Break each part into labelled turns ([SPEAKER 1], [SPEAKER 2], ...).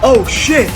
[SPEAKER 1] Oh shit!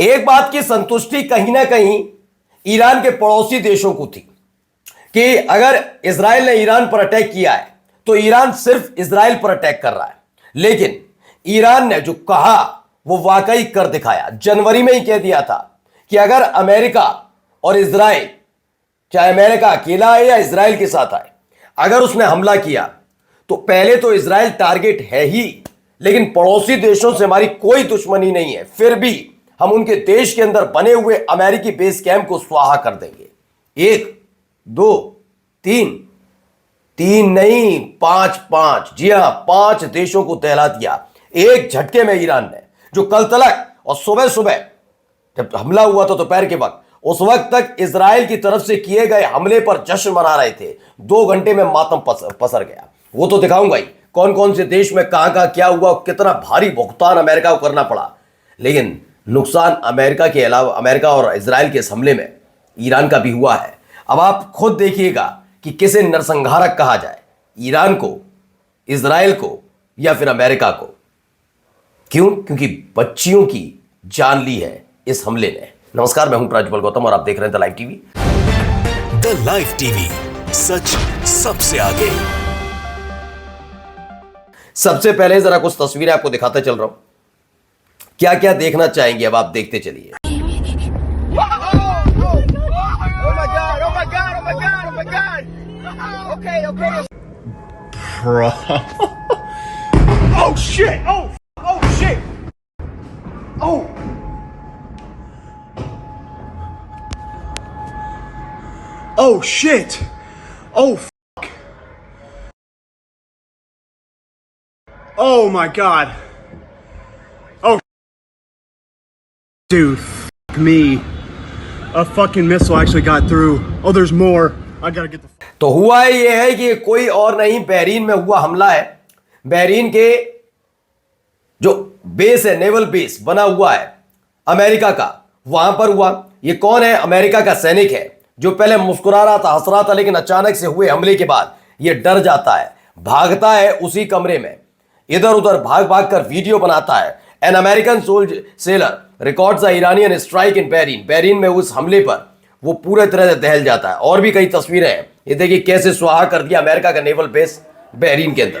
[SPEAKER 2] एक बात की संतुष्टि कहीं ना कहीं ईरान के पड़ोसी देशों को थी कि अगर इजराइल ने ईरान पर अटैक किया है तो ईरान सिर्फ इजराइल पर अटैक कर रहा है, लेकिन ईरान ने जो कहा वो वाकई कर दिखाया। जनवरी में ही कह दिया था कि अगर अमेरिका और इजराइल, चाहे अमेरिका अकेला आए या इजराइल के साथ आए, अगर उसने हमला किया तो पहले तो इजराइल टारगेट है ही, लेकिन पड़ोसी देशों से हमारी कोई दुश्मनी नहीं है, फिर भी हम उनके देश के अंदर बने हुए अमेरिकी बेस कैंप को स्वाहा कर देंगे। 1 2 3 3 नहीं, 5 जी हां, 5 देशों को दहला दिया एक झटके में ईरान ने, जो कल तलक और सुबह सुबह जब हमला हुआ था दोपहर के वक्त, उस वक्त तक इजराइल की तरफ से किए गए हमले पर जश्न मना रहे थे। 2 घंटे में मातम पसर गया। वो तो दिखाऊंगा ही कौन कौन से देश में कहां कहां क्या हुआ, कितना भारी भुगतान अमेरिका को करना पड़ा, लेकिन नुकसान अमेरिका के अलावा, अमेरिका और इजराइल के इस हमले में ईरान का भी हुआ है। अब आप खुद देखिएगा कि किसे नरसंहारक कहा जाए, ईरान को, इजराइल को या फिर अमेरिका को। क्यों? क्योंकि बच्चियों की जान ली है इस हमले ने। नमस्कार, मैं हूं प्राज्वल गौतम और आप देख रहे हैं the live TV.
[SPEAKER 3] The live TV, सच सबसे आगे।
[SPEAKER 2] सबसे पहले जरा कुछ तस्वीरें आपको दिखाता चल रहा हूं, क्या क्या देखना चाहेंगे अब आप देखते चलिए।
[SPEAKER 1] Bro. Oh shit! Oh shit! Oh! Oh shit! Oh fuck! Oh my god! Oh dude, fuck me! A fucking missile actually got through. Oh, there's more. I gotta get the.
[SPEAKER 2] तो हुआ ये है कि कोई और नहीं, बहरीन में हुआ हमला है। बहरीन के जो बेस है, नेवल बेस बना हुआ है अमेरिका का, वहां पर हुआ। ये कौन है? अमेरिका का सैनिक है जो पहले मुस्कुरा रहा था, हंस रहा था, लेकिन अचानक से हुए हमले के बाद ये डर जाता है, भागता है उसी कमरे में, इधर उधर भाग भाग कर वीडियो बनाता है। An American seller records the Iranian strike in Bahrain. Bahrain में उस हमले पर वो पूरे तरह से दहल जाता है। और भी कई तस्वीरें हैं, ये देखिए कैसे स्वाहा कर दिया अमेरिका का नेवल बेस बहरीन के अंदर।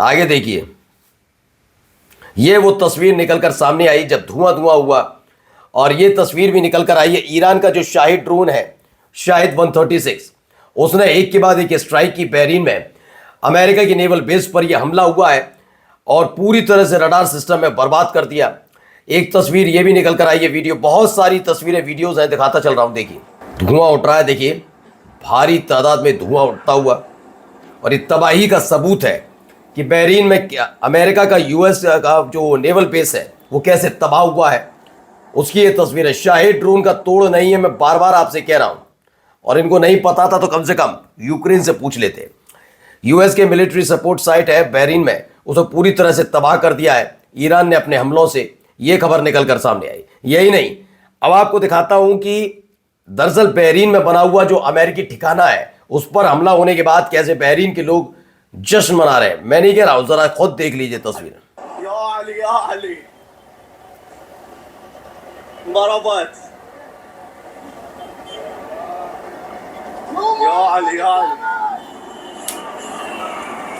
[SPEAKER 2] आगे देखिए, ये वो तस्वीर निकलकर सामने आई जब धुआं धुआं हुआ, और ये तस्वीर भी निकलकर आई है ईरान का जो शाहिद ड्रोन है, शाहिद 136, उसने एक के बाद एक स्ट्राइक की बहरीन में। अमेरिका की नेवल बेस पर यह हमला हुआ है और पूरी तरह से रडार सिस्टम में बर्बाद कर दिया। एक तस्वीर ये भी निकल कर आई है, वीडियो, बहुत सारी तस्वीरें वीडियोस हैं, दिखाता चल रहा हूं। देखिए धुआं उठ रहा है, देखिए भारी तादाद में धुआं उठता हुआ, और ये तबाही का सबूत है कि बहरीन में अमेरिका का, यूएस का जो नेवल बेस है वो कैसे तबाह हुआ है, उसकी ये तस्वीर है। शाहिद ड्रोन का तोड़ नहीं है, मैं बार बार आपसे कह रहा हूं, और इनको नहीं पता था तो कम से कम यूक्रेन से पूछ लेते। यूएस के मिलिट्री सपोर्ट साइट है बहरीन में, उसे पूरी तरह से तबाह कर दिया है ईरान ने अपने हमलों से। यह खबर निकलकर सामने आई। यही नहीं, अब आपको दिखाता हूं कि दरअसल बहरीन में बना हुआ जो अमेरिकी ठिकाना है, उस पर हमला होने के बाद कैसे बहरीन के लोग जश्न मना रहे हैं। मैं नहीं कह रहा हूं, जरा खुद देख लीजिए तस्वीर।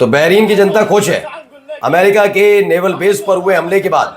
[SPEAKER 2] तो बहरीन की जनता खुश है, अमेरिका के नेवल बेस पर हुए हमले के बाद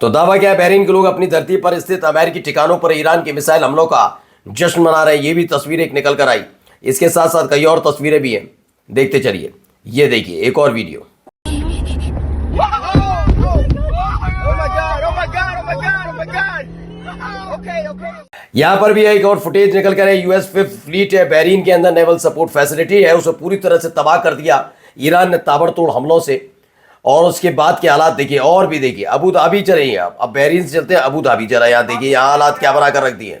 [SPEAKER 2] तो दावा क्या है, बहरीन के लोग अपनी धरती पर स्थित अमेरिकी ठिकानों पर ईरान के मिसाइल हमलों का जश्न मना रहे हैं। ये भी तस्वीर एक निकल कर आई, इसके साथ साथ कई और तस्वीरें भी हैं, देखते चलिए। ये देखिए एक और वीडियो। यहां पर भी एक और फुटेज निकल कर है। यूएस फिफ्थ फ्लीट है, बहरीन के अंदर नेवल सपोर्ट फैसिलिटी है, उसे पूरी तरह से तबाह कर दिया ईरान ने ताबड़तोड़ हमलों से। और उसके बाद के हालात देखिए, और भी देखिए। अबू धाबी चले हैं, अब बहरीन से चलते हैं अबू धाबी। जरा यहाँ देखिए, यहाँ हालात क्या बना कर रख दिए।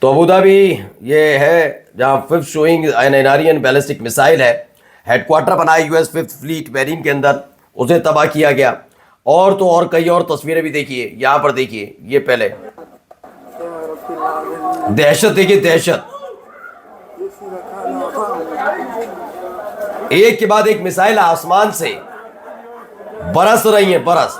[SPEAKER 2] तो अबू धाबी ये है जहां fifth showing an Iranian ballistic missile है। हेडक्वार्टर बनाया यूएस फिफ्थ फ्लीट बहरीन के अंदर, उसे तबाह किया गया। और तो और कई और तस्वीरें भी देखिए, यहां पर देखिए। ये पहले दहशत देखिए, दहशत। एक के बाद एक मिसाइल आसमान से बरस रही है, बरस।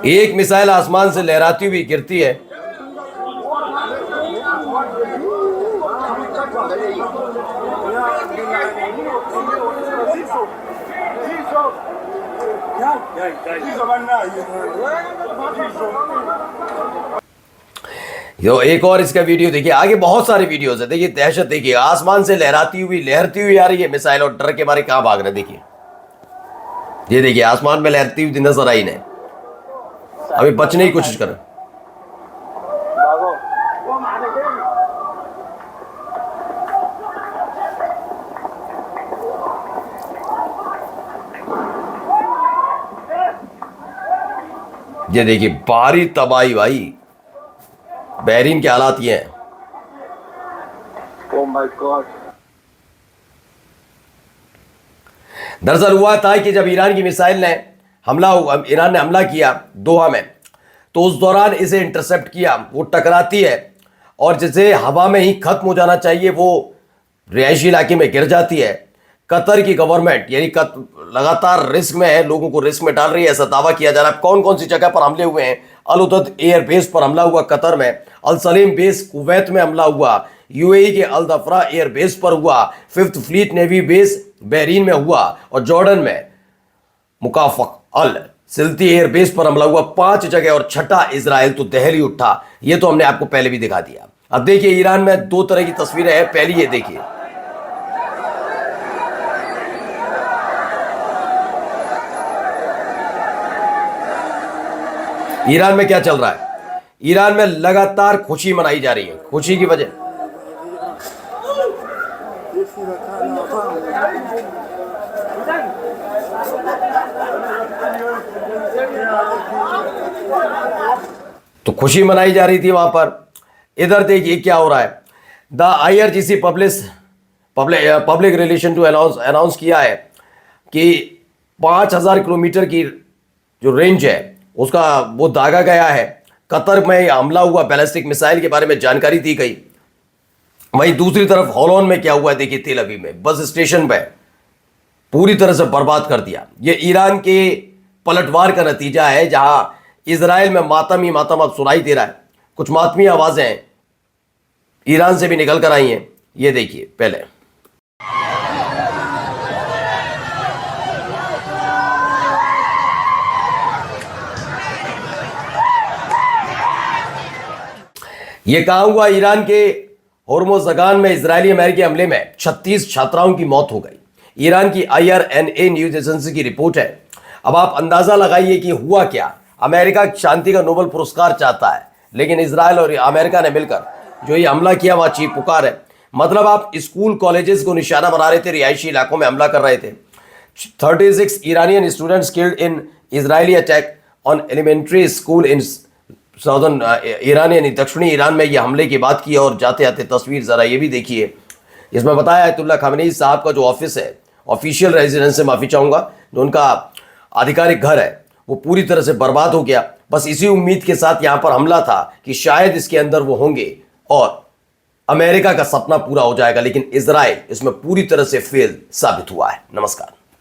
[SPEAKER 2] एक मिसाइल आसमान से लहराती हुई गिरती है। यो एक और इसका वीडियो देखिए, आगे बहुत सारे वीडियोस है। देखिए दहशत देखिए, आसमान से लहरती हुई आ रही है मिसाइल और डर के मारे कहां भाग रहे। देखिए ये देखिए, आसमान में लहरती हुई नजर आई ने, अभी बचने की कोशिश कर। ये देखिए भारी तबाही भाई, बहरीन के हालात ये हैं।
[SPEAKER 4] Oh my God.
[SPEAKER 2] दरअसल हुआ था कि जब ईरान की मिसाइल ने ईरान ने हमला किया दोहा में, तो उस दौरान इसे इंटरसेप्ट किया। वो टकराती है और जिसे हवा में ही खत्म हो जाना चाहिए वो रिहायशी इलाके में गिर जाती है। कतर की गवर्नमेंट यानी लगातार रिस्क में है, लोगों को रिस्क में डाल रही है, ऐसा दावा किया जा रहा है। कौन कौन सी जगह पर हमले हुए हैं? अल उदद एयर बेस पर हमला हुआ कतर में, अल सलीम बेस कुवैत में हमला हुआ, यूएई के अल दफरा एयर बेस पर हुआ, fifth fleet navy base Bahrain में हुआ और जॉर्डन में मुकाफक अल सिल्ती एयर बेस पर हमला हुआ। 5 जगह और छठा इजराइल तो दहली उठा। ये तो हमने आपको पहले भी दिखा दिया। अब देखिए ईरान में 2 तरह की तस्वीरें हैं। पहली ये देखिए, ईरान में क्या चल रहा है। ईरान में लगातार खुशी मनाई जा रही है। खुशी की वजह तो खुशी मनाई जा रही थी वहां पर। इधर देखिए क्या हो रहा है। The IRGC public relation to announce किया है कि 5000 किलोमीटर की जो रेंज है उसका वो दागा गया है। कतर में हमला हुआ, बैलिस्टिक मिसाइल के बारे में जानकारी दी गई। वहीं दूसरी तरफ होलोन में क्या हुआ है देखिए, तेल अवीव में बस स्टेशन पे पूरी तरह से बर्बाद कर दिया। ये ईरान के पलटवार का नतीजा है, जहां इजराइल में मातम ही मातम अब सुनाई दे रहा है। कुछ मातमी आवाजें ईरान से भी निकल कर आई हैं। ये देखिए पहले ये कहां हुआ, ईरान के होर्मुज़गान में इजरायली अमेरिकी हमले में 36 छात्राओं की मौत हो गई। ईरान की IRNA न्यूज एजेंसी की रिपोर्ट है। अब आप अंदाजा लगाइए कि हुआ क्या। अमेरिका शांति का नोबेल पुरस्कार चाहता है, लेकिन इजराइल और अमेरिका ने मिलकर जो ये हमला किया वहां चीख पुकार है। मतलब आप स्कूल कॉलेजेस को निशाना बना रहे थे, रिहायशी इलाकों में हमला कर रहे थे। 36 Iranian students killed in Israeli attack on elementary school in southern Iran यानी दक्षिणी ईरान में ये हमले की बात की है। और जाते जाते तस्वीर जरा ये भी देखिए। इसमें बताया आयतुल्लाह खामेनी साहब का जो ऑफिस है, ऑफिशियल रेजिडेंस से माफी चाहूंगा, जो उनका आधिकारिक घर है वो पूरी तरह से बर्बाद हो गया। बस इसी उम्मीद के साथ यहां पर हमला था कि शायद इसके अंदर वो होंगे और अमेरिका का सपना पूरा हो जाएगा, लेकिन इजराइल इसमें पूरी तरह से फेल साबित हुआ है। नमस्कार।